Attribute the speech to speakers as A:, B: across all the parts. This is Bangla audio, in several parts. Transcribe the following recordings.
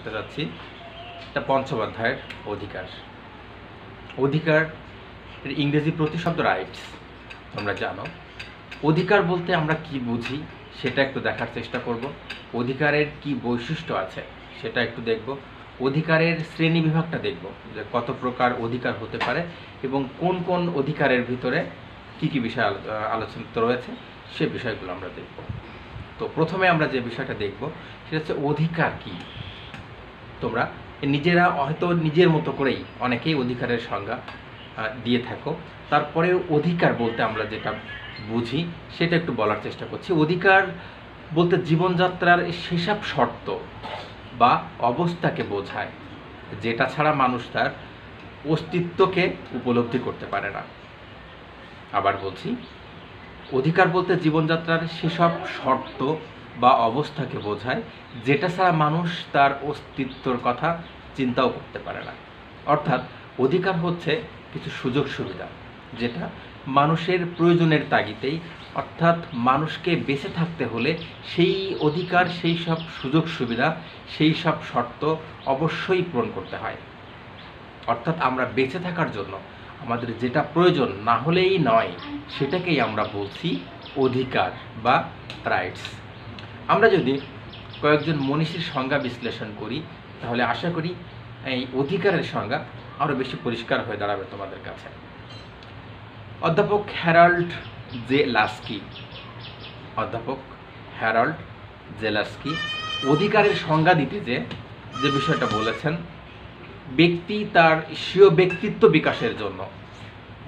A: করতে যাচ্ছি এটা পঞ্চম অধ্যায়ের অধিকার। অধিকার এর ইংরেজি প্রতিশব্দ রাইটস। তোমরা জানো অধিকার বলতে আমরা কি বুঝি সেটা একটু দেখার চেষ্টা করব। অধিকারের কি বৈশিষ্ট্য আছে সেটা একটু দেখব। অধিকারের শ্রেণী বিভাগটা দেখব যে কত প্রকার অধিকার হতে পারে এবং কোন কোন অধিকারের ভিতরে কি কি বিষয় আলোচিত রয়েছে সে বিষয়গুলো আমরা দেখব। তো প্রথমে আমরা যে বিষয়টা দেখব সেটা হচ্ছে অধিকার কি। তোমরা নিজেরা হয়তো নিজের মতো করেই অনেকেই অধিকারের সংজ্ঞা দিয়ে থাকো, তারপরে অধিকার বলতে আমরা যেটা বুঝি সেটা একটু বলার চেষ্টা করছি। অধিকার বলতে জীবনযাত্রার সেসব শর্ত বা অবস্থাকে বোঝায় যেটা ছাড়া মানুষ তার অস্তিত্বকে উপলব্ধি করতে পারে না। আবার বলছি, অধিকার বলতে জীবনযাত্রার সেসব শর্ত বা অবস্থাকে বোঝায় যেটা ছাড়া মানুষ তার অস্তিত্বর কথা চিন্তাও করতে পারে না। অর্থাৎ অধিকার হচ্ছে কিছু সুযোগ সুবিধা যেটা মানুষের প্রয়োজনের তাগিদেই, অর্থাৎ মানুষকে বেঁচে থাকতে হলে সেই অধিকার, সেই সব সুযোগ সুবিধা, সেই সব শর্ত অবশ্যই পূরণ করতে হয়। অর্থাৎ আমরা বেঁচে থাকার জন্য আমাদের যেটা প্রয়োজন না হলেই নয় সেটাকেই আমরা বলছি অধিকার বা রাইটস। আমরা যদি কয়েকজন মনীষীর সংজ্ঞা বিশ্লেষণ করি তাহলে আশা করি এই অধিকারের সংজ্ঞা আরও বেশি পরিষ্কার হয়ে দাঁড়াবে তোমাদের কাছে। অধ্যাপক হ্যারল্ড জে লাস্কি অধিকারের সংজ্ঞা দিতে যে বিষয়টা বলেছেন, ব্যক্তি তার স্বীয় ব্যক্তিত্ব বিকাশের জন্য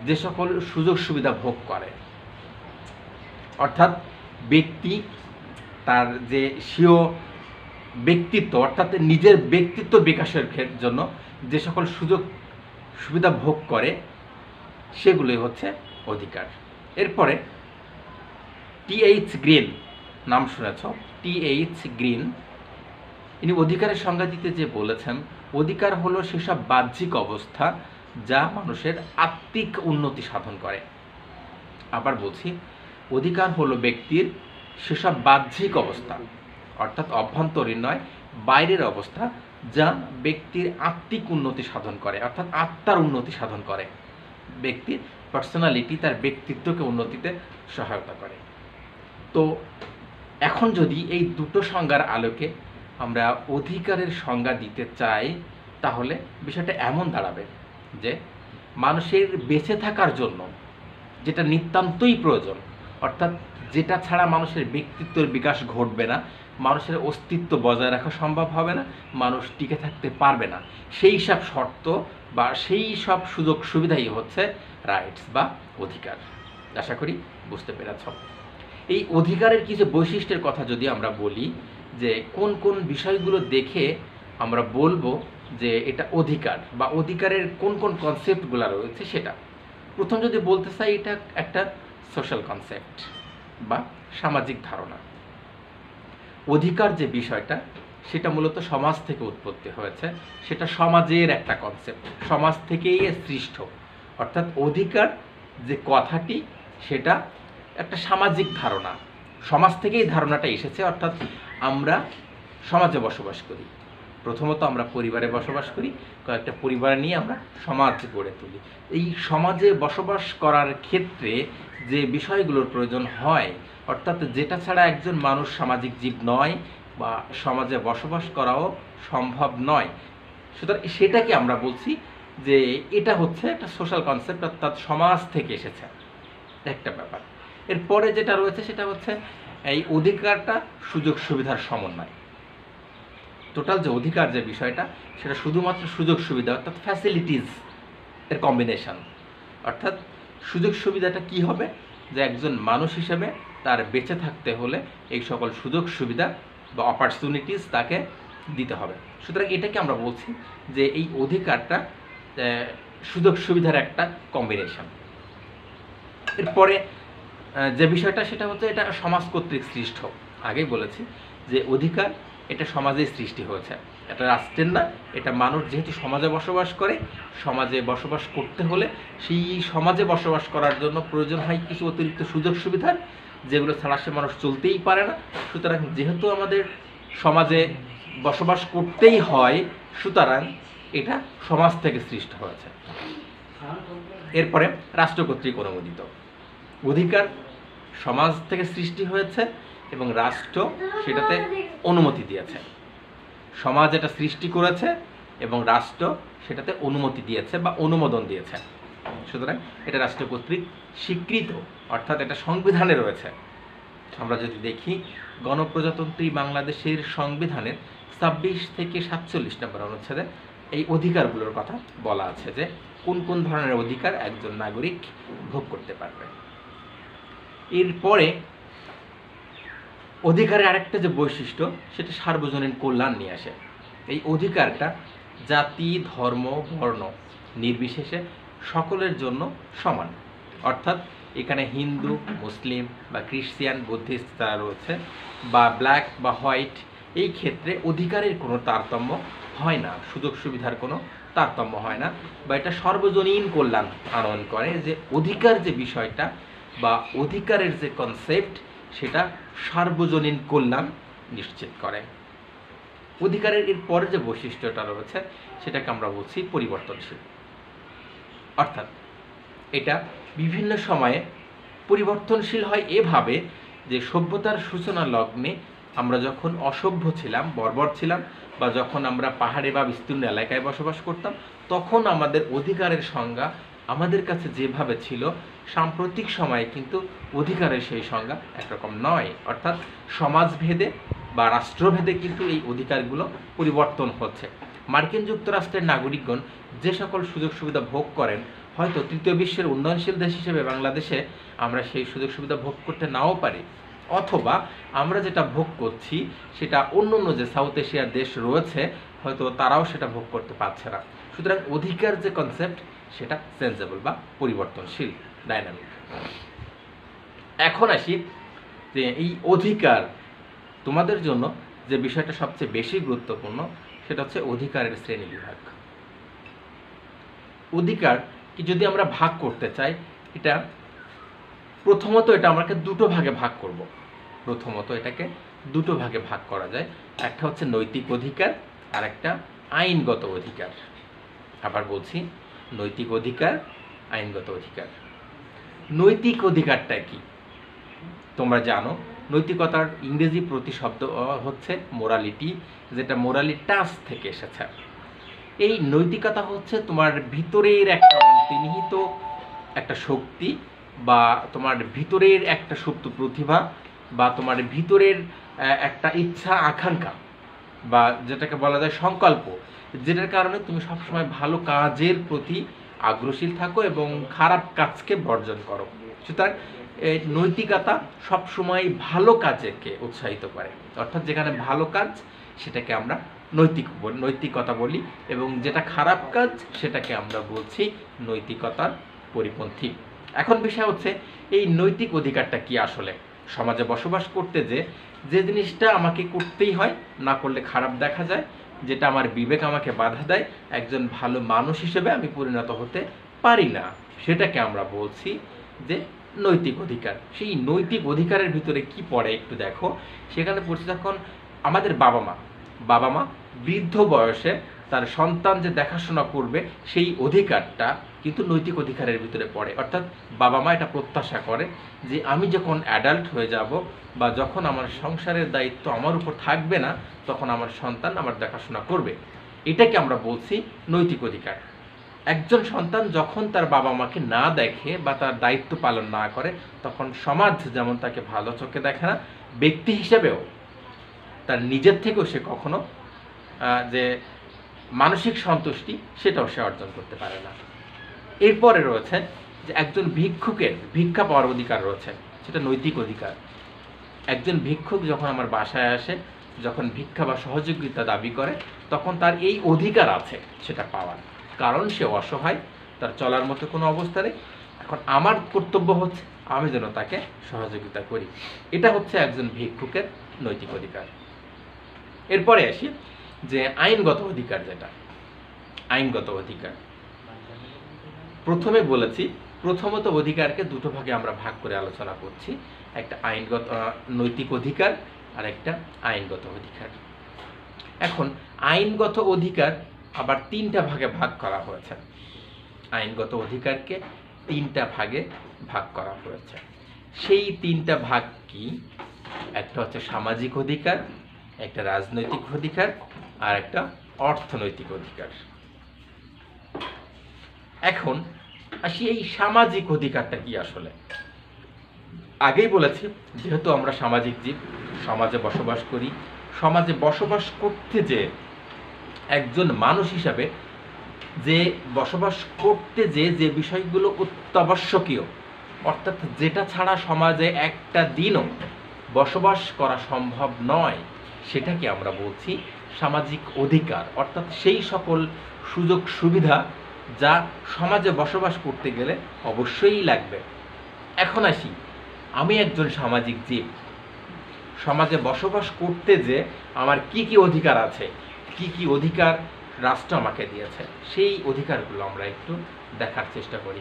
A: যে সকল সুযোগ সুবিধা ভোগ করে, অর্থাৎ ব্যক্তি তার যে স্বীয় ব্যক্তিত্ব অর্থাৎ নিজের ব্যক্তিত্ব বিকাশের জন্য যে সকল সুযোগ সুবিধা ভোগ করে সেগুলোই হচ্ছে অধিকার। এরপরে টি.এইচ. গ্রিন, নাম শুনেছ, টি.এইচ. গ্রিন, ইনি অধিকারের সংজ্ঞা দিতে যে বলেছেন, অধিকার হলো সেসব বাহ্যিক অবস্থা যা মানুষের আত্মিক উন্নতি সাধন করে। আবার বলছি, অধিকার হলো ব্যক্তির সেসব বাহ্যিক অবস্থা অর্থাৎ অভ্যন্তরীণ নয়, বাইরের অবস্থা যা ব্যক্তির আত্মিক উন্নতি সাধন করে, অর্থাৎ আত্মার উন্নতি সাধন করে, ব্যক্তির পার্সোনালিটি, তার ব্যক্তিত্বকে উন্নতিতে সহায়তা করে। তো এখন যদি এই দুটো সংজ্ঞার আলোকে আমরা অধিকারের সংজ্ঞা দিতে চাই তাহলে বিষয়টা এমন দাঁড়াবে যে মানুষের বেঁচে থাকার জন্য যেটা নিতান্তই প্রয়োজন, অর্থাৎ যেটা ছাড়া মানুষের ব্যক্তিত্বের বিকাশ ঘটবে না, মানুষের অস্তিত্ব বজায় রাখা সম্ভব হবে না, মানুষ টিকে থাকতে পারবে না, সেই সব শর্ত বা সেই সব সুযোগ সুবিধাই হচ্ছে রাইটস বা অধিকার। আশা করি বুঝতে পেরেছ। এই অধিকারের কিছু বৈশিষ্ট্যের কথা যদি আমরা বলি, যে কোন কোন বিষয়গুলো দেখে আমরা বলবো যে এটা অধিকার বা অধিকারের কোন কোন কনসেপ্টগুলো রয়েছে সেটা প্রথম যদি বলতে চাই, এটা একটা সোশ্যাল কনসেপ্ট বা সামাজিক ধারণা। অধিকার যে বিষয়টা সেটা মূলত সমাজ থেকে উৎপত্তি হয়েছে, সেটা সমাজের একটা কনসেপ্ট, সমাজ থেকেই সৃষ্ট। অর্থাৎ অধিকার যে কথাটি সেটা একটা সামাজিক ধারণা, সমাজ থেকেই ধারণাটা এসেছে। অর্থাৎ আমরা সমাজে বসবাস করি, প্রথমত আমরা পরিবারে বসবাস করি, কয়েকটা পরিবার নিয়ে আমরা সমাজ গড়ে তুলি। এই সমাজে বসবাস করার ক্ষেত্রে যে বিষয়গুলোর প্রয়োজন হয়, অর্থাৎ যেটা ছাড়া একজন মানুষ সামাজিক জীব নয় বা সমাজে বসবাস করাও সম্ভব নয়, সুতরাং সেটাকে আমরা বলছি যে এটা হচ্ছে একটা সোশ্যাল কনসেপ্ট, অর্থাৎ সমাজ থেকে এসেছে একটা ব্যাপার। এরপরে যেটা রয়েছে সেটা হচ্ছে এই অধিকারটা সুযোগ সুবিধার সমন্বয়। টোটাল যে অধিকার যে বিষয়টা সেটা শুধুমাত্র সুযোগ সুবিধা অর্থাৎ ফ্যাসিলিটিস এর কম্বিনেশন। অর্থাৎ সুযোগ সুবিধাটা কি হবে, যে একজন মানুষ হিসেবে তার বেঁচে থাকতে হলে এই সকল সুযোগ সুবিধা বা অপরচুনিটিস তাকে দিতে হবে। সুতরাং এটাকে আমরা বলছি যে এই অধিকারটা সুযোগ সুবিধার একটা কম্বিনেশন। এরপরে যে বিষয়টা সেটা হচ্ছে এটা সমাজ কর্তৃক সৃষ্ট। আগেই বলেছি যে অধিকার এটা সমাজেই সৃষ্টি হয়েছে, এটা রাষ্ট্রের না, এটা মানুষ যেহেতু সমাজে বসবাস করে, সমাজে বসবাস করতে হলে সেই সমাজে বসবাস করার জন্য প্রয়োজন হয় কিছু অতিরিক্ত সুযোগ সুবিধার, যেগুলো ছাড়া সে মানুষ চলতেই পারে না। সুতরাং যেহেতু আমাদের সমাজে বসবাস করতেই হয়, সুতরাং এটা সমাজ থেকে সৃষ্ট হয়েছে। এরপরে রাষ্ট্র কর্তৃক অনুমোদিত অধিকার সমাজ থেকে সৃষ্টি হয়েছে এবং রাষ্ট্র সেটাতে অনুমতি দিয়েছে। সমাজ এটা সৃষ্টি করেছে এবং রাষ্ট্র সেটাতে অনুমতি দিয়েছে বা অনুমোদন দিয়েছে, সুতরাং এটা রাষ্ট্র কর্তৃক স্বীকৃত, অর্থাৎ এটা সংবিধানে রয়েছে। আমরা যদি দেখি গণপ্রজাতন্ত্রী বাংলাদেশের সংবিধানের 26 থেকে 47 নম্বর অনুচ্ছেদে এই অধিকারগুলোর কথা বলা আছে যে কোন কোন ধরনের অধিকার একজন নাগরিক ভোগ করতে পারবে। এরপরে অধিকারের আরেকটা যে বৈশিষ্ট্য সেটা সার্বজনীন কল্যাণ নিয়ে আসে। এই অধিকারটা জাতি, ধর্ম, বর্ণ নির্বিশেষে সকলের জন্য সমান, অর্থাৎ এখানে হিন্দু, মুসলিম বা খ্রিস্টান, বুদ্ধিস্ট যারা রয়েছে বা ব্ল্যাক বা হোয়াইট, এই ক্ষেত্রে অধিকারের কোনো তারতম্য হয় না, সুযোগ সুবিধার কোনো তারতম্য হয় না, বা এটা সর্বজনীন কল্যাণ আনয়ন করে যে অধিকার যে বিষয়টা বা অধিকারের যে কনসেপ্ট সেটা সার্বজনীন কল্যাণ নিশ্চিত করে। অধিকারের এর পরে যে বৈশিষ্ট্যটা রয়েছে সেটাকে আমরা বলছি পরিবর্তনশীল, অর্থাৎ এটা বিভিন্ন সময়ে পরিবর্তনশীল হয় এভাবে যে সভ্যতার সূচনা লগ্নে আমরা যখন অসভ্য ছিলাম, বর্বর ছিলাম, বা যখন আমরা পাহাড়ে বা বিস্তীর্ণ এলাকায় বসবাস করতাম, তখন আমাদের অধিকারের সংজ্ঞা আমাদের কাছে যেভাবে ছিল, সাম্প্রতিক সময়ে কিন্তু অধিকারের সেই সংজ্ঞা একরকম নয়, অর্থাৎ সমাজভেদে বা রাষ্ট্রভেদে কিন্তু এই অধিকারগুলো পরিবর্তন হচ্ছে। মার্কিন যুক্তরাষ্ট্রের নাগরিকগণ যে সকল সুযোগ সুবিধা ভোগ করেন, হয়তো তৃতীয় বিশ্বের উন্নয়নশীল দেশ হিসেবে বাংলাদেশে আমরা সেই সুযোগ সুবিধা ভোগ করতে নাও পারি, অথবা আমরা যেটা ভোগ করছি সেটা অন্য অন্য যে সাউথ এশিয়ার দেশ রয়েছে হয়তো তারাও সেটা ভোগ করতে পারছে না। সুতরাং অধিকার যে কনসেপ্ট সেটা চেঞ্জেবল বা পরিবর্তনশীল, ডাইনামিক। এখন আসি যে এই অধিকার তোমাদের জন্য যে বিষয়টা সবচেয়ে বেশি গুরুত্বপূর্ণ সেটা হচ্ছে অধিকারের শ্রেণী বিভাগ। অধিকার কি যদি আমরা ভাগ করতে চাই, এটা প্রথমত এটা আমাকে দুটো ভাগে ভাগ করব। প্রথমত এটাকে দুটো ভাগে ভাগ করা যায়, একটা হচ্ছে নৈতিক অধিকার আর একটা আইনগত অধিকার। আবার বলছি, নৈতিক অধিকার, আইনগত অধিকার। নৈতিক অধিকারটা কি তোমরা জানো, নৈতিকতার ইংরেজি প্রতিশব্দ হচ্ছে মোরালিটি, যেটা মোরালিটাস থেকে এসেছে। এই নৈতিকতা হচ্ছে তোমার ভিতরের একটা অন্তর্নিহিত একটা শক্তি, বা তোমার ভিতরের একটা সুপ্ত প্রতিভা, বা তোমার ভিতরের একটা ইচ্ছা আকাঙ্ক্ষা, বা যেটাকে বলা যায় সংকল্প, যেটার কারণে তুমি সবসময় ভালো কাজের প্রতি আগ্রহশীল থাকো এবং খারাপ কাজকে বর্জন করো। সুতরাং নৈতিকতা সবসময় ভালো কাজকে উৎসাহিত করে, অর্থাৎ যেখানে ভালো কাজ সেটাকে আমরা নৈতিকতা বলি, এবং যেটা খারাপ কাজ সেটাকে আমরা বলছি নৈতিকতার পরিপন্থী। এখন বিষয় হচ্ছে এই নৈতিক অধিকারটা কি আসলে। সমাজে বসবাস করতে যে জিনিসটা আমাকে করতেই হয়, না করলে খারাপ দেখা যায়, যেটা আমার বিবেক আমাকে বাধা দেয়, একজন ভালো মানুষ হিসেবে আমি পরিণত হতে পারি না, সেটাকে আমরা বলছি যে নৈতিক অধিকার। সেই নৈতিক অধিকারের ভিতরে কি পড়ে একটু দেখো। সেখানে পড়ছে যখন আমাদের বাবা মা বৃদ্ধ বয়সে তার সন্তান যে দেখাশোনা করবে, সেই অধিকারটা কিন্তু নৈতিক অধিকারের ভিতরে পড়ে। অর্থাৎ বাবা মা এটা প্রত্যাশা করে যে আমি যখন অ্যাডাল্ট হয়ে যাব বা যখন আমার সংসারের দায়িত্ব আমার উপর থাকবে না, তখন আমার সন্তান আমার দেখাশোনা করবে। এটাকে আমরা বলছি নৈতিক অধিকার। একজন সন্তান যখন তার বাবা মাকে না দেখে বা তার দায়িত্ব পালন না করে, তখন সমাজ যেমন তাকে ভালো চোখে দেখে না, ব্যক্তি হিসেবেও তার নিজের থেকেও সে কখনো যে মানসিক সন্তুষ্টি সেটাও সে অর্জন করতে পারে না। এরপরে রয়েছে যে একজন ভিক্ষুকের ভিক্ষা পাওয়ার অধিকার রয়েছে, সেটা নৈতিক অধিকার। একজন ভিক্ষুক যখন আমার বাসায় আসে, যখন ভিক্ষা বা সহযোগিতা দাবি করে, তখন তার এই অধিকার আছে সেটা পাওয়ার, কারণ সে অসহায়, তার চলার মতো কোনো অবস্থা নেই। এখন আমার কর্তব্য হচ্ছে আমি যেন তাকে সহযোগিতা করি। এটা হচ্ছে একজন ভিক্ষুকের নৈতিক অধিকার। এরপরে আসি যে আইনগত অধিকার, যেটা আইনগত অধিকার। প্রথমে বলেছি প্রথমত অধিকারকে দুটো ভাগে আমরা ভাগ করে আলোচনা করছি, একটা নৈতিক অধিকার আর একটা আইনগত অধিকার। এখন আইনগত অধিকার আবার 3টা ভাগে ভাগ করা হয়েছে। আইনগত অধিকারকে 3টা ভাগে ভাগ করা হয়েছে। সেই 3টা ভাগ কি? একটা হচ্ছে সামাজিক অধিকার, একটা রাজনৈতিক অধিকার, আর একটা অর্থনৈতিক অধিকার। এখন আসি এই সামাজিক অধিকারটা কি আসলে। আগেই বলেছি, যেহেতু আমরা সামাজিক জীব, সমাজে বসবাস করি, সমাজে বসবাস করতে যে একজন মানুষ হিসাবে যে বসবাস করতে যে বিষয়গুলো অত্যাবশ্যকীয়, অর্থাৎ যেটা ছাড়া সমাজে একটা দিনও বসবাস করা সম্ভব নয়, সেটাকে আমরা বলছি সামাজিক অধিকার। অর্থাৎ সেই সকল সুযোগ সুবিধা যা সমাজে বসবাস করতে গেলে অবশ্যই লাগবে। এখন আসি, আমি একজন সামাজিক জীব, সমাজে বসবাস করতে যে আমার কি কি অধিকার আছে, কি কি অধিকার রাষ্ট্র আমাকে দিয়েছে, সেই অধিকারগুলো আমরা একটু দেখার চেষ্টা করি।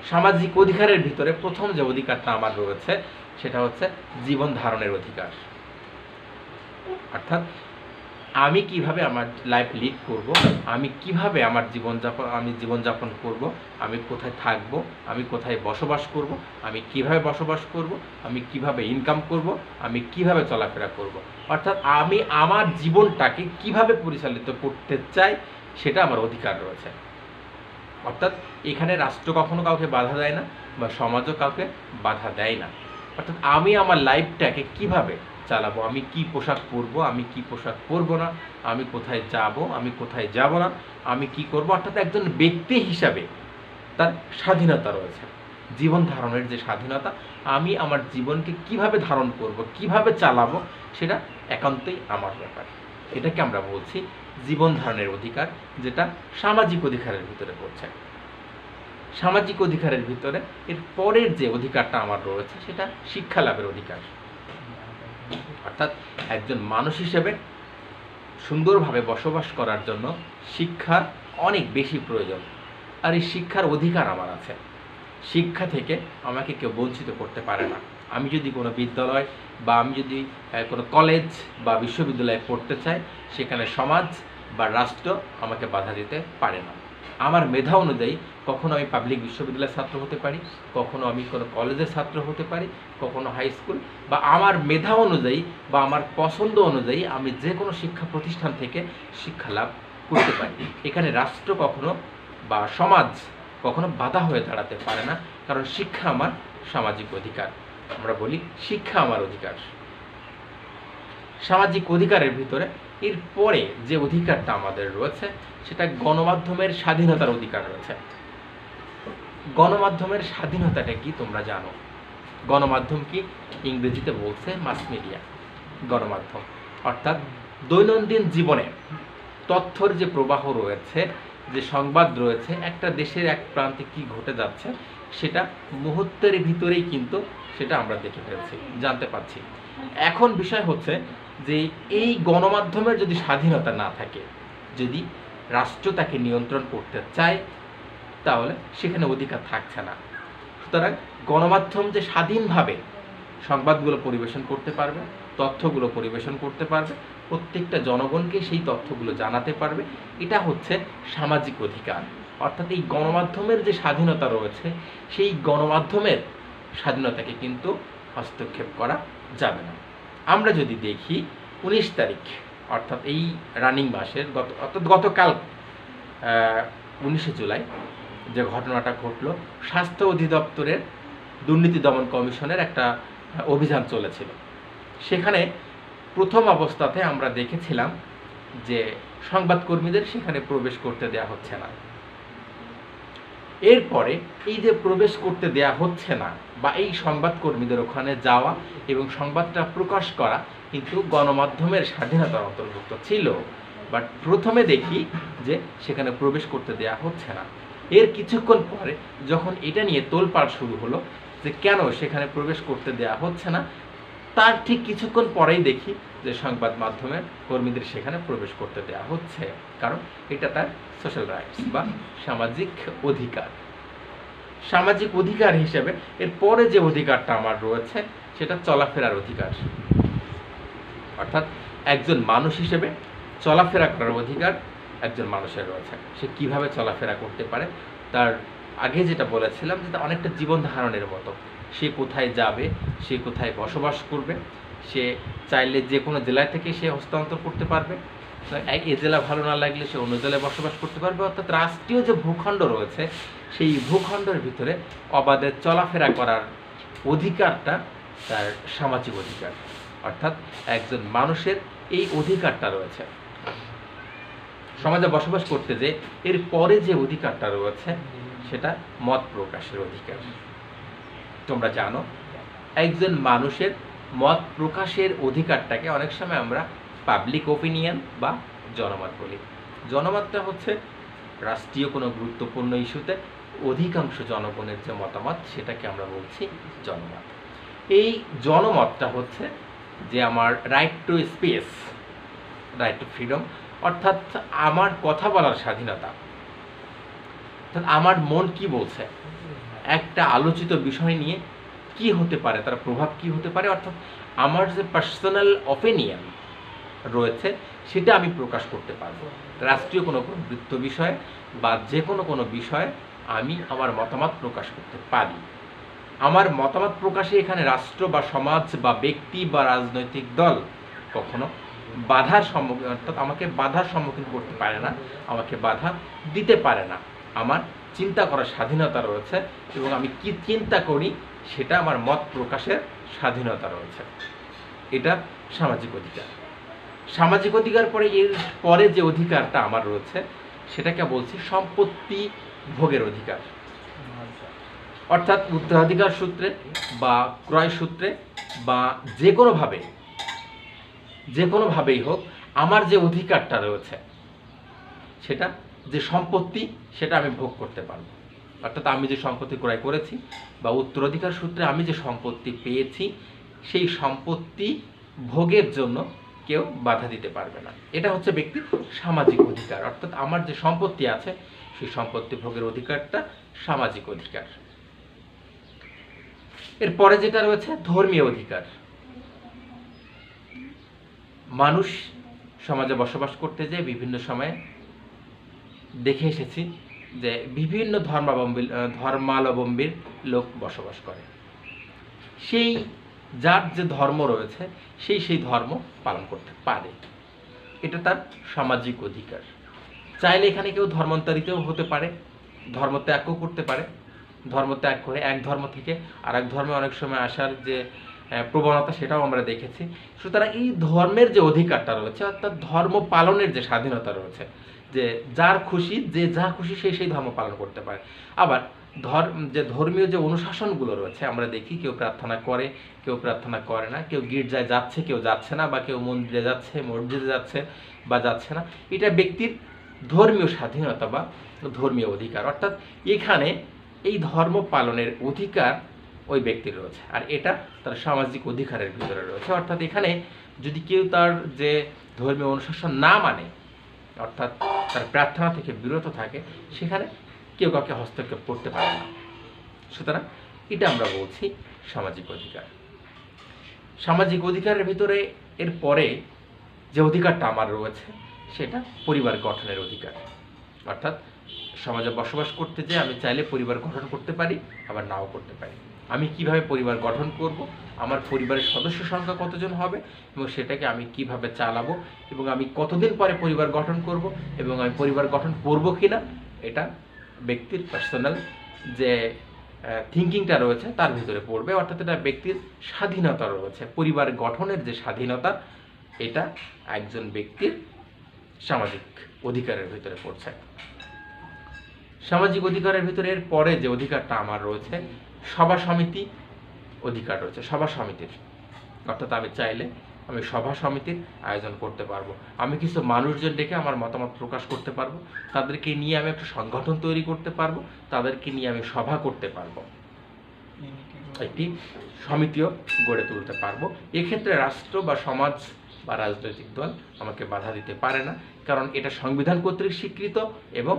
A: সামাজিক অধিকারের ভিতরে প্রথম যে অধিকারটা আমার রয়েছে সেটা হচ্ছে জীবন ধারণের অধিকার। অর্থাৎ আমি কিভাবে আমার লাইফ লিড করব, আমি কিভাবে আমার জীবনযাপন করব, আমি কোথায় থাকব, আমি কোথায় বসবাস করব, আমি কিভাবে বসবাস করব, আমি কিভাবে ইনকাম করব, আমি কিভাবে চলাফেরা করব, অর্থাৎ আমি আমার জীবনটাকে কিভাবে পরিচালিত করতে চাই, সেটা আমার অধিকার রয়েছে। অর্থাৎ এখানে রাষ্ট্র কখনো কাউকে বাধা দেয় না, বা সমাজও কাউকে বাধা দেয় না। অর্থাৎ আমি আমার লাইফটাকে কিভাবে চালাবো, আমি কি পোশাক পরবো, আমি কি পোশাক পরবো না, আমি কোথায় যাব, আমি কোথায় যাব না, আমি কি করব, অর্থাৎ একজন ব্যক্তি হিসাবে তার স্বাধীনতা রয়েছে। জীবন ধারণের যে স্বাধীনতা, আমি আমার জীবনকে কিভাবে ধারণ করব, কিভাবে চালাবো, সেটা একান্তই আমার ব্যাপার। এটাকে আমরা বলছি জীবন ধারণের অধিকার, যেটা সামাজিক অধিকারের ভিতরে পড়ছে। সামাজিক অধিকারের ভিতরে এর পরের যে অধিকারটা আমার রয়েছে সেটা শিক্ষা লাভের অধিকার। অর্থাৎ একজন মানুষ হিসেবে সুন্দরভাবে বসবাস করার জন্য শিক্ষার অনেক বেশি প্রয়োজন, আর এই শিক্ষার অধিকার আমার আছে। শিক্ষা থেকে আমাকে কেউ বঞ্চিত করতে পারে না। আমি যদি কোনো বিদ্যালয় বা আমি যদি কোনো কলেজ বা বিশ্ববিদ্যালয়ে পড়তে চাই, সেখানে সমাজ বা রাষ্ট্র আমাকে বাধা দিতে পারে না। আমার মেধা অনুযায়ী কখনো আমি পাবলিক বিশ্ববিদ্যালয়ের ছাত্র হতে পারি, কখনো আমি কোনো কলেজের ছাত্র হতে পারি, কখনো হাই স্কুল, বা আমার মেধা অনুযায়ী বা আমার পছন্দ অনুযায়ী আমি যে কোনো শিক্ষা প্রতিষ্ঠান থেকে শিক্ষা লাভ করতে পারি। এখানে রাষ্ট্র কখনো বা সমাজ কখনো বাধা হয়ে দাঁড়াতে পারে না, কারণ শিক্ষা আমার সামাজিক অধিকার। আমরা বলি শিক্ষা আমার অধিকার। সামাজিক অধিকারের ভিতরে এর পরে যে অধিকারটা আমাদের রয়েছে সেটা গণমাধ্যমের স্বাধীনতার অধিকার রয়েছে। গণমাধ্যমের স্বাধীনতাটা কি তোমরা জানো? গণমাধ্যম কি? ইংরেজিতে বলছে মাস মিডিয়া। গণমাধ্যম অর্থাৎ দৈনন্দিন জীবনে তথ্যর যে প্রবাহ রয়েছে, যে সংবাদ রয়েছে, একটা দেশের এক প্রান্তে কি ঘটে যাচ্ছে সেটা মুহূর্তের ভিতরেই কিন্তু সেটা আমরা দেখে ফেলছি, জানতে পারছি। এখন বিষয় হচ্ছে যে এই গণমাধ্যমের যদি স্বাধীনতা না থাকে, যদি রাষ্ট্র তাকে নিয়ন্ত্রণ করতে চায়, তাহলে সেখানে অধিকার থাকছে না। সুতরাং গণমাধ্যম যে স্বাধীনভাবে সংবাদগুলো পরিবেশন করতে পারবে, তথ্যগুলো পরিবেশন করতে পারবে, প্রত্যেকটা জনগণকে সেই তথ্যগুলো জানাতে পারবে, এটা হচ্ছে সামাজিক অধিকার। অর্থাৎ এই গণমাধ্যমের যে স্বাধীনতা রয়েছে, সেই গণমাধ্যমের স্বাধীনতাকে কিন্তু হস্তক্ষেপ করা যাবে না। আমরা যদি দেখি 19 তারিখ, অর্থাৎ এই রানিং মাসের গতকাল 19শে জুলাই যে ঘটনাটা ঘটলো, স্বাস্থ্য অধিদপ্তরের দুর্নীতি দমন কমিশনের একটা অভিযান চলেছিল। সেখানে প্রথম অবস্থাতে আমরা দেখেছিলাম যে সংবাদকর্মীদের সেখানে প্রবেশ করতে দেয়া হচ্ছে না। এরপরে এই যে প্রবেশ করতে দেয়া হচ্ছে না বা এই সংবাদকর্মীদের ওখানে যাওয়া এবং সংবাদটা প্রকাশ করা কিন্তু গণমাধ্যমের স্বাধীনতার অন্তর্ভুক্ত ছিল, বাট প্রথমে দেখি যে সেখানে প্রবেশ করতে দেয়া হচ্ছে না। এর কিছুক্ষণ পরে যখন এটা নিয়ে তোলপাড় শুরু হলো যে কেন সেখানে প্রবেশ করতে দেয়া হচ্ছে না, তার ঠিক কিছুক্ষণ পরেই দেখি যে সংবাদ মাধ্যমের কর্মীদের সেখানে প্রবেশ করতে দেওয়া হচ্ছে, কারণ এটা তার সোশ্যাল রাইটস বা সামাজিক অধিকার। সামাজিক অধিকার হিসেবে এর পরে যে অধিকারটা আমার রয়েছে সেটা চলাফেরার অধিকার। অর্থাৎ একজন মানুষ হিসেবে চলাফেরা করার অধিকার একজন মানুষের রয়েছে। সে কিভাবে চলাফেরা করতে পারে, তার আগে যেটা বলেছিলাম যে অনেকটা জীবন ধারণের মতো। সে কোথায় যাবে, সে কোথায় বসবাস করবে, সে চাইলে যে কোনো জেলায় থেকে সে হস্তান্তর করতে পারবে, এ জেলা ভালো না লাগলে সে অন্য জেলায় বসবাস করতে পারবে। অর্থাৎ রাষ্ট্রীয় যে ভূখণ্ড রয়েছে সেই ভূখণ্ডের ভিতরে অবাধে চলাফেরা করার অধিকারটা তার সামাজিক অধিকার। অর্থাৎ একজন মানুষের এই অধিকারটা রয়েছে। সমাজে বসবাস করতে যে এর পরে যে অধিকারটা রয়েছে সেটা মত প্রকাশের অধিকার। তোমরা জানো একজন মানুষের মত প্রকাশের অধিকারটাকে অনেক সময় আমরা পাবলিক ওপিনিয়ন বা জনমত বলি। জনমতটা হচ্ছে রাষ্ট্রীয় কোনো গুরুত্বপূর্ণ ইস্যুতে অধিকাংশ জনগণের যে মতামত সেটাকে আমরা বলছি জনমত। এই জনমতটা হচ্ছে যে আমার right two space, right two freedom, অর্থাৎ আমার কথা বলার স্বাধীনতা। অর্থাৎ আমার মন কি বলছে, একটা আলোচিত বিষয় নিয়ে কি হতে পারে, তার প্রভাব কি হতে পারে, অর্থাৎ আমার যে পার্সোনাল অপিনিয়ন রয়েছে সেটা আমি প্রকাশ করতে পারবো। রাষ্ট্রীয় কোনো গুরুত্ব বিষয় বা যে কোনো বিষয়ে আমি আমার মতামত প্রকাশ করতে পারি। আমার মতামত প্রকাশে এখানে রাষ্ট্র বা সমাজ বা ব্যক্তি বা রাজনৈতিক দল কখনো বাধার সম্মুখীন, অর্থাৎ আমাকে বাধার সম্মুখীন করতে পারে না, আমাকে বাধা দিতে পারে না। আমার চিন্তা করার স্বাধীনতা রয়েছে এবং আমি কি চিন্তা করি সেটা আমার মত প্রকাশের স্বাধীনতা রয়েছে। এটা সামাজিক অধিকার। সামাজিক অধিকার পরে এর পরে যে অধিকারটা আমার রয়েছে সেটাকে বলছি সম্পত্তি ভোগের অধিকার। অর্থাৎ উত্তরাধিকার সূত্রে বা ক্রয় সূত্রে বা যে কোনোভাবেই হোক আমার যে অধিকারটা রয়েছে সেটা যে সম্পত্তি সেটা আমি ভোগ করতে পারবো। অর্থাৎ আমি যে সম্পত্তি ক্রয় করেছি বা উত্তরাধিকার সূত্রে আমি যে সম্পত্তি পেয়েছি সেই সম্পত্তি ভোগের জন্য কেউ বাধা দিতে পারবে না। এটা হচ্ছে ব্যক্তির সামাজিক অধিকার। অর্থাৎ আমার যে সম্পত্তি আছে সেই সম্পত্তি ভোগের অধিকারটা সামাজিক অধিকার। এরপরে যেটা রয়েছে ধর্মীয় অধিকার। মানুষ সমাজে বসবাস করতে যেয়ে বিভিন্ন সময়ে দেখে এসেছি যে বিভিন্ন ধর্মাবলম্বীর লোক বসবাস করে। সেই যার যে ধর্ম রয়েছে সেই ধর্ম পালন করতে পারে, এটা তার সামাজিক অধিকার। চাইলে এখানে কেউ ধর্মান্তরিতও হতে পারে, ধর্ম ত্যাগও করতে পারে। ধর্ম ত্যাগ করে এক ধর্ম থেকে আর এক ধর্মে অনেক সময় আসার যে প্রবণতা সেটাও আমরা দেখেছি। সুতরাং এই ধর্মের যে অধিকারটা রয়েছে, অর্থাৎ ধর্ম পালনের যে স্বাধীনতা রয়েছে, যে যার খুশি যে যা খুশি সেই ধর্ম পালন করতে পারে। আবার যে ধর্মীয় যে অনুশাসনগুলো রয়েছে আমরা দেখি কেউ প্রার্থনা করে, কেউ প্রার্থনা করে না, কেউ গির্জায় যাচ্ছে, কেউ যাচ্ছে না, বা কেউ মন্দিরে যাচ্ছে, মসজিদে যাচ্ছে বা যাচ্ছে না। এটা ব্যক্তির ধর্মীয় স্বাধীনতা বা ধর্মীয় অধিকার। অর্থাৎ এখানে এই ধর্ম পালনের অধিকার ওই ব্যক্তির রয়েছে, আর এটা তার সামাজিক অধিকারের ভিতরে রয়েছে। অর্থাৎ এখানে যদি কেউ তার যে ধর্মীয় অনুশাসন না মানে, অর্থাৎ তার প্রার্থনা থেকে বিরত থাকে, সেখানে কেউ কাউকে হস্তক্ষেপ করতে পারে না। সুতরাং এটা আমরা বলছি সামাজিক অধিকার। সামাজিক অধিকারের ভিতরে এর পরে যে অধিকারটা আমার রয়েছে সেটা পরিবার গঠনের অধিকার। অর্থাৎ সমাজে বসবাস করতে যে আমি চাইলে পরিবার গঠন করতে পারি, আবার নাও করতে পারি। আমি কিভাবে পরিবার গঠন করব, আমার পরিবারের সদস্য সংখ্যা কতজন হবে এবং সেটাকে আমি কিভাবে চালাবো, এবং আমি কতদিন পরে পরিবার গঠন করব এবং আমি পরিবার গঠন করব কিনা, এটা ব্যক্তির পার্সোনাল যে থিঙ্কিংটা রয়েছে তার ভিতরে পড়বে। অর্থাৎ এটা ব্যক্তির স্বাধীনতা রয়েছে। পরিবার গঠনের যে স্বাধীনতা, এটা একজন ব্যক্তির সামাজিক অধিকারের ভিতরে পড়ছে। সামাজিক অধিকারের ভিতরে এর পরে যে অধিকারটা আমার রয়েছে সভা সমিতি অধিকার রয়েছে। সভা সমিতির অর্থাৎ আমি চাইলে আমি সভা সমিতির আয়োজন করতে পারবো। আমি কিছু মানুষজন ডেকে আমার মতামত প্রকাশ করতে পারবো, তাদেরকে নিয়ে আমি একটা সংগঠন তৈরি করতে পারবো, তাদেরকে নিয়ে আমি সভা করতে পারবো, একটি সমিতিও গড়ে তুলতে পারবো। এক্ষেত্রে রাষ্ট্র বা সমাজ বা রাজনৈতিক দল আমাকে বাধা দিতে পারে না, কারণ এটা সংবিধান কর্তৃক স্বীকৃত এবং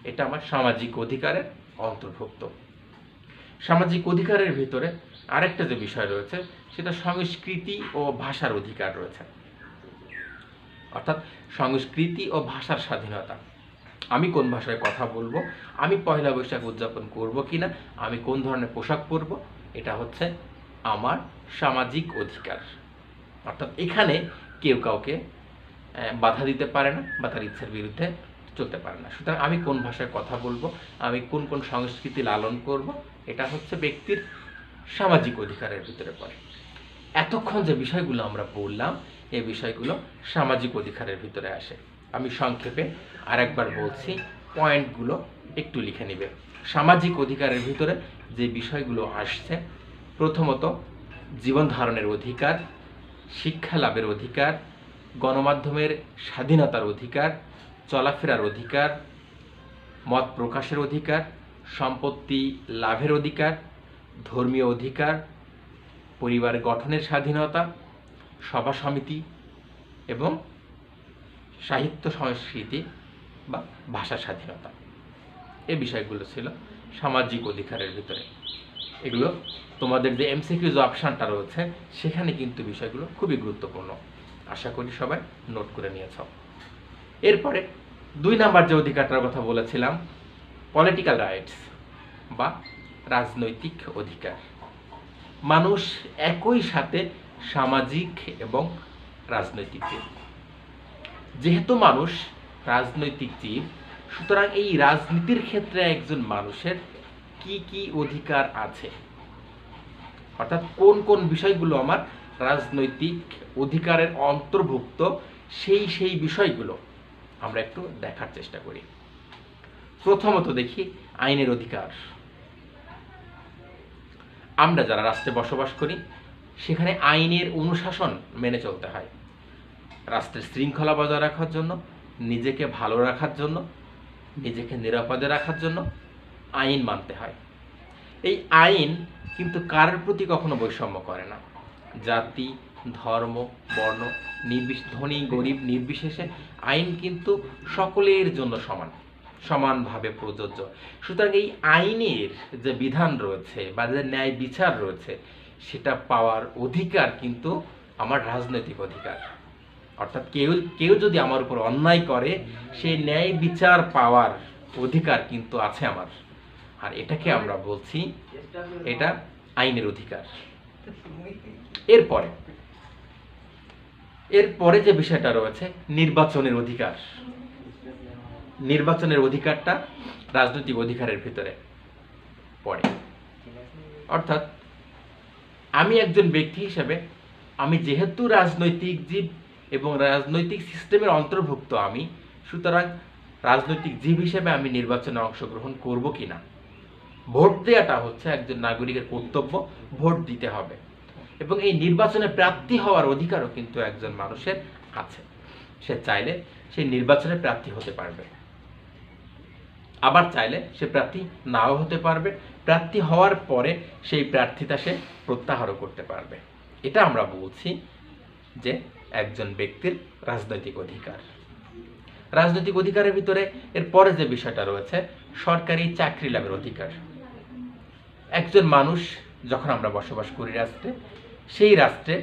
A: এটা আমার সামাজিক অধিকারের অন্তর্ভুক্ত। সামাজিক অধিকারের ভিতরে আরেকটা যে বিষয় রয়েছে সেটা সংস্কৃতি ও ভাষার অধিকার রয়েছে। অর্থাৎ সংস্কৃতি ও ভাষার স্বাধীনতা। আমি কোন ভাষায় কথা বলবো, আমি পয়লা বৈশাখ উদযাপন করব কিনা, আমি কোন ধরনের পোশাক পরব, এটা হচ্ছে আমার সামাজিক অধিকার। অর্থাৎ এখানে কেউ কাউকে বাধা দিতে পারে না বা তার ইচ্ছার বিরুদ্ধে চলতে পারে না। সুতরাং আমি কোন ভাষায় কথা বলবো, আমি কোন কোন সংস্কৃতি লালন করব, এটা হচ্ছে ব্যক্তির সামাজিক অধিকারের ভিতরে পড়ে। এতক্ষণ যে বিষয়গুলো আমরা বললাম, এই বিষয়গুলো সামাজিক অধিকারের ভিতরে আসে। আমি সংক্ষেপে আরেকবার বলছি, পয়েন্টগুলো একটু লিখে নিবে। সামাজিক অধিকারের ভিতরে যে বিষয়গুলো আসছে, প্রথমত জীবন ধারণের অধিকার, শিক্ষা লাভের অধিকার, গণমাধ্যমের স্বাধীনতার অধিকার, চলাফেরার অধিকার, মত প্রকাশের অধিকার, সম্পত্তি লাভের অধিকার, ধর্মীয় অধিকার, পরিবার গঠনের স্বাধীনতা, সভা সমিতি এবং সাহিত্য সংস্কৃতি বা ভাষা স্বাধীনতা। এই বিষয়গুলো ছিল সামাজিক অধিকারের ভিতরে। এগুলো তোমাদের যে এমসিকিউজ অপশানটা রয়েছে সেখানে কিন্তু বিষয়গুলো খুবই গুরুত্বপূর্ণ। আশা করি সবাই নোট করে নিয়েছ। এরপরে 2 নাম্বার যে অধিকারটার কথা বলেছিলাম, পলিটিক্যাল রাইটস বা রাজনৈতিক অধিকার। মানুষ একই সাথে সামাজিক এবং রাজনৈতিক জীব। যেহেতু মানুষ রাজনৈতিক জীব, সুতরাং এই রাজনীতির ক্ষেত্রে একজন মানুষের কি কি অধিকার আছে, অর্থাৎ কোন কোন বিষয়গুলো আমার রাজনৈতিক অধিকারের অন্তর্ভুক্ত, সেই বিষয়গুলো আমরা একটু দেখার চেষ্টা করি। প্রথমত দেখি আইনের অধিকার। আমরা যারা রাষ্ট্রে বসবাস করি সেখানে আইনের অনুশাসন মেনে চলতে হয়। রাষ্ট্রের শৃঙ্খলা বজায় রাখার জন্য, নিজেকে ভালো রাখার জন্য, নিজেকে নিরাপদে রাখার জন্য আইন মানতে হয়। এই আইন কিন্তু কারোর প্রতি কখনো বৈষম্য করে না। জাতি, ধর্ম, বর্ণ ধনী গরিব নির্বিশেষে আইন কিন্তু সকলের জন্য সমানভাবে প্রযোজ্য। সুতরাং এই আইনের যে বিধান রয়েছে বা যে ন্যায় বিচার রয়েছে সেটা পাওয়ার অধিকার কিন্তু আমার রাজনৈতিক অধিকার। অর্থাৎ কেউ যদি আমার উপর অন্যায় করে, সেই ন্যায় বিচার পাওয়ার অধিকার কিন্তু আছে আমার। আর এটাকে আমরা বলছি এটা আইনের অধিকার। এরপরে যে বিষয়টা রয়েছে নির্বাচনের অধিকার। নির্বাচনের অধিকারটা রাজনৈতিক অধিকারের ভিতরে পড়ে। অর্থাৎ আমি একজন ব্যক্তি হিসেবে, আমি যেহেতু রাজনৈতিক জীব এবং রাজনৈতিক সিস্টেমের অন্তর্ভুক্ত আমি, সুতরাং রাজনৈতিক জীব হিসেবে আমি নির্বাচনে অংশগ্রহণ করব কিনা। ভোট দেওয়াটা হচ্ছে একজন নাগরিকের কর্তব্য, ভোট দিতে হবে। এবং এই নির্বাচনে প্রার্থী হওয়ার অধিকারও কিন্তু একজন মানুষের আছে। সে চাইলে সেই নির্বাচনে প্রার্থী হতে পারবে, আবার চাইলে সে প্রার্থী নাও হতে পারবে। প্রার্থী হওয়ার পরে সেই প্রার্থিতা সে প্রত্যাহারও করতে পারবে। এটা আমরা বলছি যে একজন ব্যক্তির রাজনৈতিক অধিকার। রাজনৈতিক অধিকারের ভিতরে এর পরে যে বিষয়টা রয়েছে সরকারি চাকরি লাভের অধিকার। একজন মানুষ যখন আমরা বসবাস করি রাষ্ট্রে, সেই রাষ্ট্রে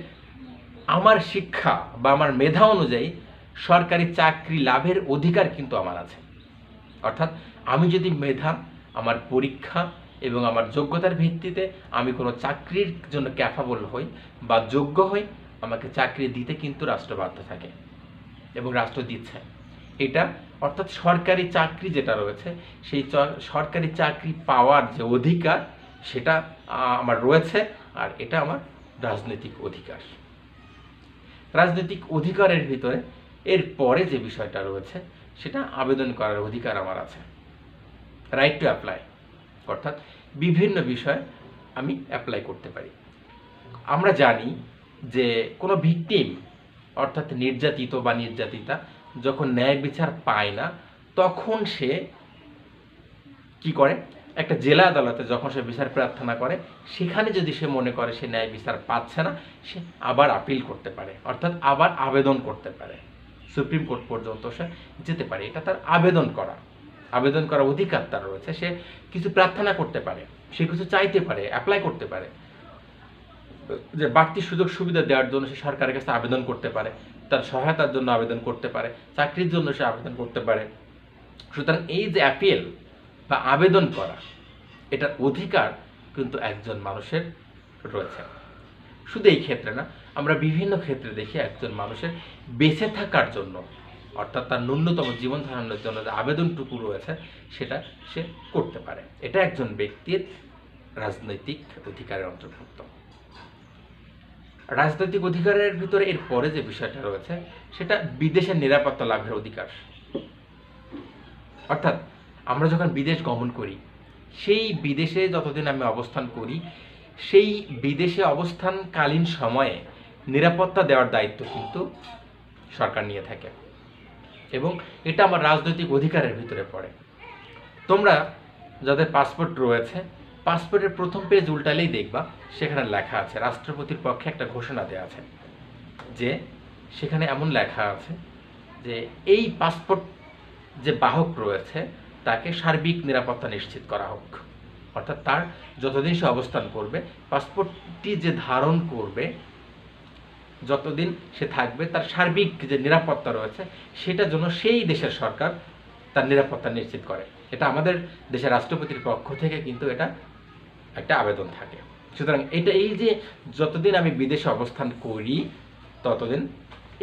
A: আমার শিক্ষা বা আমার মেধা অনুযায়ী সরকারি চাকরি লাভের অধিকার কিন্তু আমার আছে। অর্থাৎ আমি যদি মেধা, আমার পরীক্ষা এবং আমার যোগ্যতার ভিত্তিতে আমি কোনো চাকরির জন্য ক্যাপাবল হই বা যোগ্য হই, আমাকে চাকরি দিতে কিন্তু রাষ্ট্র বাধ্য থাকে এবং রাষ্ট্র দিচ্ছে। এটা অর্থাৎ সরকারি চাকরি যেটা রয়েছে, সেই সরকারি চাকরি পাওয়ার যে অধিকার সেটা আমার রয়েছে, আর এটা আমার রাজনৈতিক অধিকার। রাজনৈতিক অধিকারের ভিতরে এর পরে যে বিষয়টা রয়েছে সেটা আবেদন করার অধিকার আমার আছে, রাইট টু অ্যাপ্লাই। অর্থাৎ বিভিন্ন বিষয়ে আমি অ্যাপ্লাই করতে পারি। আমরা জানি যে কোনো ভিকটিম অর্থাৎ নির্যাতিত বা নির্যাতিতা যখন ন্যায় বিচার পায় না, তখন সে কি করে, একটা জেলা আদালতে যখন সে বিচার প্রার্থনা করে, সেখানে যদি সে মনে করে সে ন্যায় বিচার পাচ্ছে না, সে আবার আপিল করতে পারে, অর্থাৎ আবার আবেদন করতে পারে, সুপ্রিম কোর্ট পর্যন্ত সে যেতে পারে। এটা তার আবেদন করার অধিকার তার রয়েছে। সে কিছু প্রার্থনা করতে পারে, সে কিছু চাইতে পারে, অ্যাপ্লাই করতে পারে। যে বাড়তি সুযোগ সুবিধা দেওয়ার জন্য সে সরকারের কাছে আবেদন করতে পারে, তার সহায়তার জন্য আবেদন করতে পারে, চাকরির জন্য সে আবেদন করতে পারে। সুতরাং এই যে অ্যাপিল বা আবেদন করা, এটার অধিকার কিন্তু একজন মানুষের রয়েছে। শুধু এই ক্ষেত্রে না, আমরা বিভিন্ন ক্ষেত্রে দেখি একজন মানুষের বেঁচে থাকার জন্য, অর্থাৎ তার ন্যূনতম জীবন ধারণের জন্য যে আবেদনটুকু রয়েছে সেটা সে করতে পারে। এটা একজন ব্যক্তির রাজনৈতিক অধিকারের অন্তর্ভুক্ত। রাজনৈতিক অধিকারের ভিতরে এর পরে যে বিষয়টা রয়েছে সেটা বিদেশের নিরাপত্তা লাভের অধিকার। অর্থাৎ আমরা যখন বিদেশ গমন করি, সেই বিদেশে যতদিন আমি অবস্থান করি, সেই বিদেশে অবস্থানকালীন সময়ে নিরাপত্তা দেওয়ার দায়িত্ব কিন্তু সরকার নিয়ে থাকে, এবং এটা আমার রাজনৈতিক অধিকারের ভিতরে পড়ে। তোমরা যাদের পাসপোর্ট রয়েছে, পাসপোর্টের প্রথম পেজ উল্টালেই দেখবা সেখানে লেখা আছে, রাষ্ট্রপতির পক্ষে একটা ঘোষণা দেওয়া আছে, যে সেখানে এমন লেখা আছে যে এই পাসপোর্ট যে বাহক রয়েছে তাকে সার্বিক নিরাপত্তা নিশ্চিত করা হোক। অর্থাৎ তার যতদিন সে অবস্থান করবে, পাসপোর্টটি যে ধারণ করবে, যতদিন সে থাকবে, তার সার্বিক যে নিরাপত্তা রয়েছে সেটার জন্য সেই দেশের সরকার তার নিরাপত্তা নিশ্চিত করে। এটা আমাদের দেশের রাষ্ট্রপতির পক্ষ থেকে কিন্তু এটা একটা আবেদন থাকে। সুতরাং এটা এই যে যতদিন আমি বিদেশে অবস্থান করি ততদিন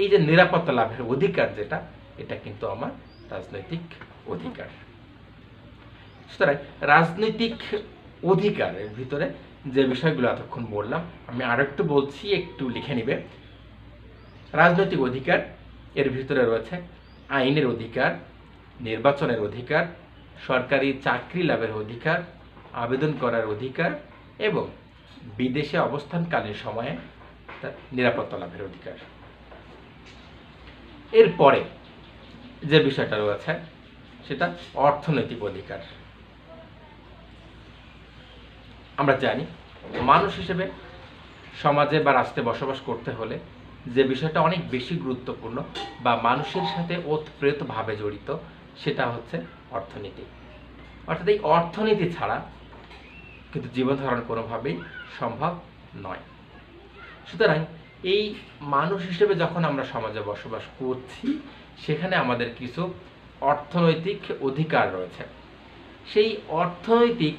A: এই যে নিরাপত্তা লাভের অধিকার যেটা, এটা কিন্তু আমার রাজনৈতিক অধিকার। সুতরাং রাজনৈতিক অধিকারের ভিতরে যে বিষয়গুলো এতক্ষণ বললাম, আমি আরেকটু বলছি, একটু লিখে নিবে। রাজনৈতিক অধিকার এর ভিতরে রয়েছে আইনের অধিকার, নির্বাচনের অধিকার, সরকারি চাকরি লাভের অধিকার, আবেদন করার অধিকার এবং বিদেশে অবস্থানকালীন সময়ে তার নিরাপত্তা লাভের অধিকার। এরপরে যে বিষয়টা রয়েছে সেটা অর্থনৈতিক অধিকার। আমরা জানি মানুষ হিসেবে সমাজে বা রাষ্ট্রে বসবাস করতে হলে যে বিষয়টা অনেক বেশি গুরুত্বপূর্ণ বা মানুষের সাথে ওতপ্রোতভাবে জড়িত সেটা হচ্ছে অর্থনীতি। অর্থাৎ এই অর্থনীতি ছাড়া কিন্তু জীবন ধারণ কোনোভাবেই সম্ভব নয়। সুতরাং এই মানুষ হিসেবে যখন আমরা সমাজে বসবাস করছি, সেখানে আমাদের কিছু অর্থনৈতিক অধিকার রয়েছে। সেই অর্থনৈতিক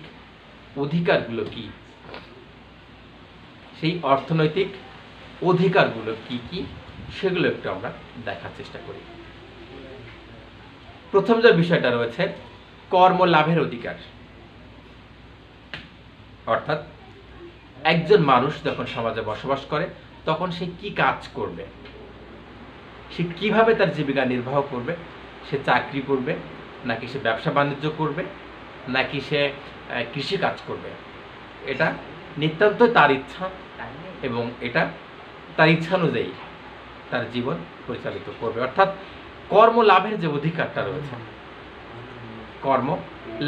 A: অধিকারগুলো কি, সেই অর্থনৈতিক অধিকারগুলো কি কি সেগুলো একটু আমরা দেখার চেষ্টা করি। প্রথম যে বিষয়টা রয়েছে কর্ম লাভের অধিকার। অর্থাৎ একজন মানুষ যখন সমাজে বসবাস করে তখন সে কি কাজ করবে, সে কিভাবে তার জীবিকা নির্বাহ করবে, সে চাকরি করবে নাকি সে ব্যবসা বাণিজ্য করবে নাকি সে কৃষি কাজ করবে, এটা নিতান্ত তার ইচ্ছা এবং এটা তার ইচ্ছা অনুযায়ী তার জীবন পরিচালিত করবে। অর্থাৎ কর্ম লাভের যে অধিকারটা রয়েছে, কর্ম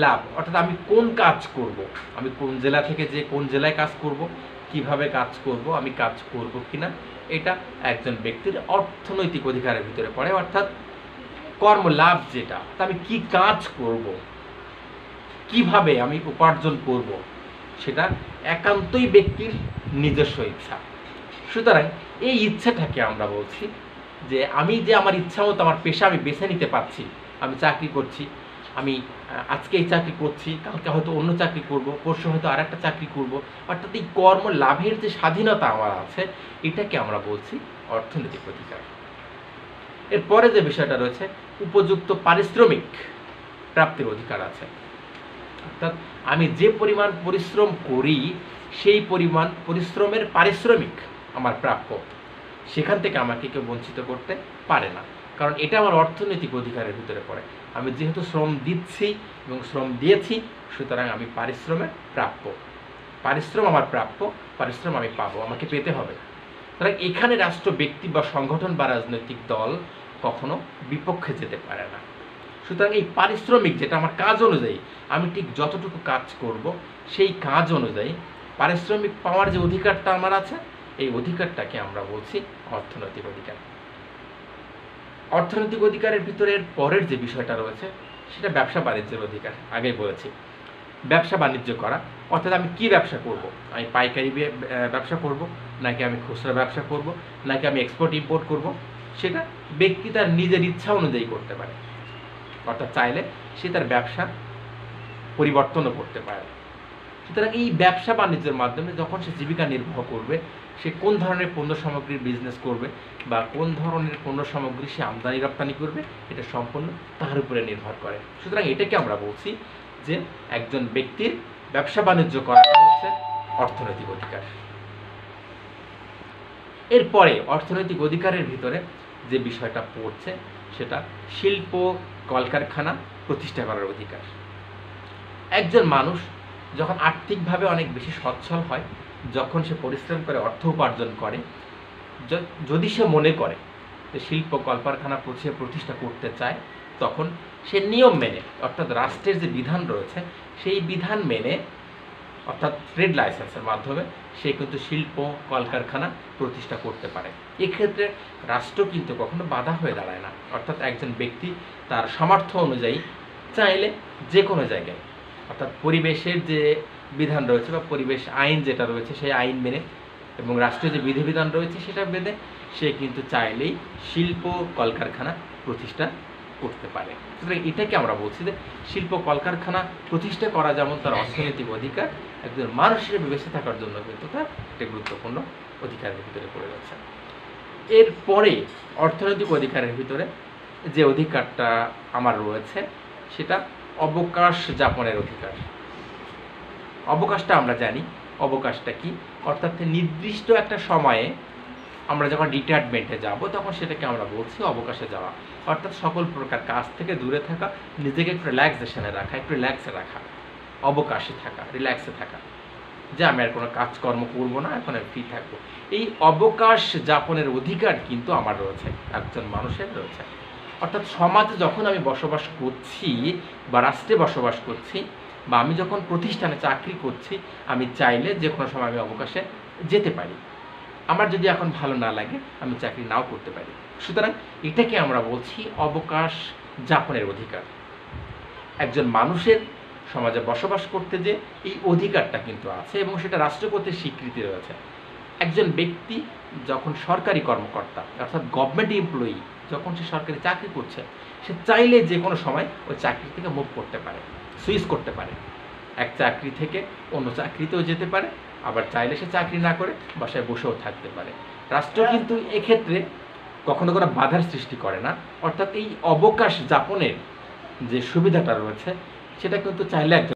A: লাভ অর্থাৎ আমি কোন কাজ করব, আমি কোন জেলা থেকে যে কোন জেলায় কাজ করব, কিভাবে কাজ করব, আমি কাজ করব কিনা, এটা একজন ব্যক্তির অর্থনৈতিক অধিকারের ভিতরে পড়ে। অর্থাৎ কর্ম লাভ যেটা, আমি কি কাজ করব, কিভাবে আমি উপার্জন করব, সেটা একান্তই ব্যক্তির নিজস্ব ইচ্ছা। সুতরাং এই ইচ্ছাটাকে আমরা বলছি যে আমি যে আমার ইচ্ছা মতো আমার পেশা আমি বেছে নিতে পারছি। আমি চাকরি করছি, আমি আজকে এই চাকরি করছি, কালকে হয়তো অন্য চাকরি করব, পরশু হয়তো আর একটা চাকরি করব। অর্থাৎ এই কর্ম লাভের যে স্বাধীনতা আমার আছে, এটাকে আমরা বলছি অর্থনৈতিক অধিকার। এরপরে যে বিষয়টা রয়েছে উপযুক্ত পারিশ্রমিক প্রাপ্তির অধিকার আছে। অর্থাৎ আমি যে পরিমাণ পরিশ্রম করি সেই পরিমাণ পরিশ্রমের পারিশ্রমিক আমার প্রাপ্য, সেখান থেকে আমাকে কেউ বঞ্চিত করতে পারে না, কারণ এটা আমার অর্থনৈতিক অধিকারের ভিতরে পড়ে। আমি যেহেতু শ্রম দিচ্ছি এবং শ্রম দিয়েছি, সুতরাং আমি পারিশ্রমের প্রাপ্য, পারিশ্রম আমার প্রাপ্য, পারিশ্রম আমি পাবো, আমাকে পেতে হবে। সুতরাং এখানে রাষ্ট্র, ব্যক্তি বা সংগঠন বা রাজনৈতিক দল কখনো বিপক্ষে যেতে পারে না। সুতরাং এই পারিশ্রমিক যেটা আমার কাজ অনুযায়ী, আমি ঠিক যতটুকু কাজ করব সেই কাজ অনুযায়ী পারিশ্রমিক পাওয়ার যে অধিকারটা আমার আছে, এই অধিকারটাকে আমরা বলছি অর্থনৈতিক অধিকার। অর্থনৈতিক অধিকারের ভিতরের পরের যে বিষয়টা রয়েছে সেটা ব্যবসা বাণিজ্যের অধিকার। আগেই বলেছি ব্যবসা বাণিজ্য করা, অর্থাৎ আমি কি ব্যবসা করব, আমি পাইকারি ব্যবসা করব নাকি আমি খুচরা ব্যবসা করব, নাকি আমি এক্সপোর্ট ইম্পোর্ট করব, সেটা ব্যক্তি তার নিজের ইচ্ছা অনুযায়ী করতে পারে। অর্থাৎ চাইলে সে তার ব্যবসা পরিবর্তনও করতে পারে। সুতরাং এই ব্যবসা বাণিজ্যের মাধ্যমে যখন সে জীবিকা নির্বাহ করবে, সে কোন ধরনের পণ্য সামগ্রীর বিজনেস করবে বা কোন ধরনের পণ্য সামগ্রী সে আমদানি রপ্তানি করবে, এটা সম্পূর্ণ তার উপরে নির্ভর করে। সুতরাং এটাকে আমরা বলছি যে একজন ব্যক্তির ব্যবসা বাণিজ্য করাটা হচ্ছে অর্থনৈতিক অধিকার। এরপরে অর্থনৈতিক অধিকারের ভিতরে যে বিষয়টা পড়ছে সেটা শিল্প কলকারখানা প্রতিষ্ঠা করার অধিকার। একজন মানুষ যখন আর্থিকভাবে অনেক বেশি সচ্ছল হয়, যখন সে পরিশ্রম করে অর্থ উপার্জন করে, যদি সে মনে করে যে শিল্প কলকারখানা প্রতিষ্ঠা করতে চায়, তখন সে নিয়ম মেনে, অর্থাৎ রাষ্ট্রের যে বিধান রয়েছে সেই বিধান মেনে, অর্থাৎ ট্রেড লাইসেন্সের মাধ্যমে সে কিন্তু শিল্প কলকারখানা প্রতিষ্ঠা করতে পারে। এক্ষেত্রে রাষ্ট্র কিন্তু কখনো বাধা হয়ে দাঁড়ায় না। অর্থাৎ একজন ব্যক্তি তার সামর্থ্য অনুযায়ী চাইলে যে কোনো জায়গায়, অর্থাৎ পরিবেশের যে বিধান রয়েছে বা পরিবেশ আইন যেটা রয়েছে সেই আইন মেনে এবং রাষ্ট্রীয় যে বিধিবিধান রয়েছে সেটা মেনে সে কিন্তু চাইলেই শিল্প কলকারখানা প্রতিষ্ঠা করতে পারে। সুতরাং এটাকে আমরা বলছি যে শিল্প কলকারখানা প্রতিষ্ঠা করা যেমন তার অর্থনৈতিক অধিকার, একজন মানুষের বেঁচে থাকার জন্য কিন্তু তার একটা গুরুত্বপূর্ণ অধিকারের ভিতরে পড়ে যাচ্ছে। এরপরে অর্থনৈতিক অধিকারের ভিতরে যে অধিকারটা আমার রয়েছে সেটা অবকাশ যাপনের অধিকার। অবকাশটা আমরা জানি, অবকাশটা কি, অর্থাৎ নির্দিষ্ট একটা সময়ে আমরা যখন রিটায়ারমেন্টে যাব তখন সেটাকে আমরা বলছি অবকাশে যাওয়া। অর্থাৎ সকল প্রকার কাজ থেকে দূরে থাকা, নিজেকে একটু রিল্যাক্সেশনে রাখা, একটু রিল্যাক্সে রাখা, অবকাশে থাকা, রিল্যাক্সে থাকা, যে আমি আর কোনো কাজকর্ম করবো না, এখন আমি ফ্রি থাকবো। এই অবকাশ যাপনের অধিকার কিন্তু আমার রয়েছে, একজন মানুষের রয়েছে। অর্থাৎ সমাজে যখন আমি বসবাস করছি বা রাষ্ট্রে বসবাস করছি বা আমি যখন প্রতিষ্ঠানে চাকরি করছি, আমি চাইলে যে কোনো সময় আমি অবকাশে যেতে পারি। আমার যদি এখন ভালো না লাগে আমি চাকরি নাও করতে পারি। সুতরাং এটাকে আমরা বলছি অবকাশ যাপনের অধিকার। একজন মানুষের সমাজে বসবাস করতে যে এই অধিকারটা কিন্তু আছে এবং সেটা রাষ্ট্র কর্তৃক স্বীকৃতি রয়েছে। একজন ব্যক্তি যখন সরকারি কর্মকর্তা, অর্থাৎ গভর্নমেন্ট এমপ্লয়ি, যখন সে সরকারি চাকরি করছে, সে চাইলে যে কোনো সময় ওই চাকরি থেকে মুভ করতে পারে, সুইচ করতে পারে, এক চাকরি থেকে অন্য চাকরিতেও যেতে পারে, আবার চাইলে সে চাকরি না করে বাসায় বসেও থাকতে পারে। রাষ্ট্র কিন্তু এক্ষেত্রে কখনো কোনো বাধার সৃষ্টি করে না। অর্থাৎ এই অবকাশ যাপনের যে সুবিধাটা রয়েছে সেটা কিন্তু চাইলে একজন